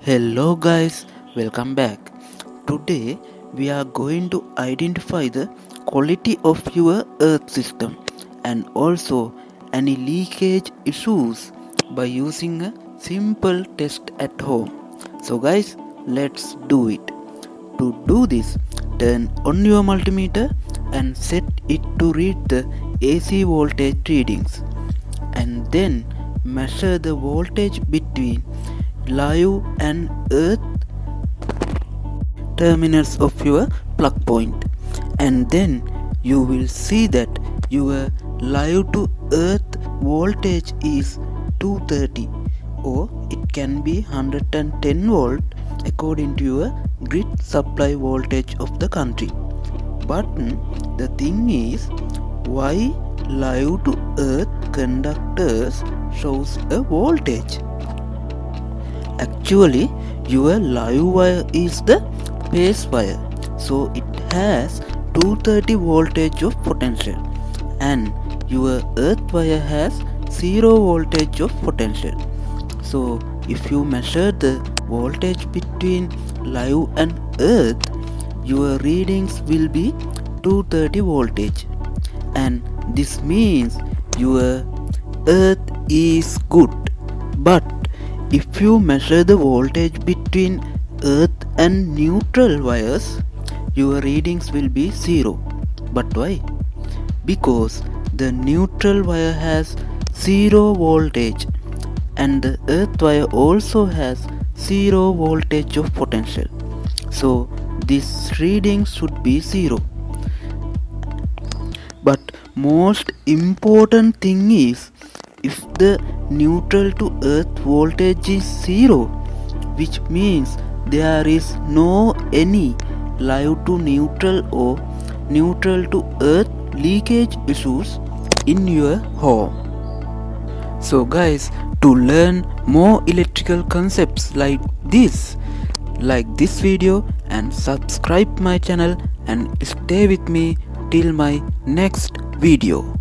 Hello guys, welcome back. Today we are going to identify the quality of your earth system and also any leakage issues by using a simple test at home. So guys, let's do it. To do this, turn on your multimeter and set it to read the AC voltage readings, and then measure the voltage between live and earth terminals of your plug point, and then you will see that your live to earth voltage is 230, or it can be 110 volt according to your grid supply voltage of the country. But the thing is, why live to earth conductors shows a voltage? Actually, your live wire is the base wire, so it has 230 voltage of potential, and your earth wire has 0 voltage of potential. So if you measure the voltage between live and earth, your readings will be 230 voltage, and this means your earth is good. But if you measure the voltage between earth and neutral wires, your readings will be 0. But why? Because the neutral wire has 0 voltage and the earth wire also has 0 voltage of potential. So this reading should be 0. But most important thing is, if the neutral to earth voltage is 0, which means there is no any live to neutral or neutral to earth leakage issues in your home. So guys, to learn more electrical concepts like this video and subscribe my channel and stay with me till my next video.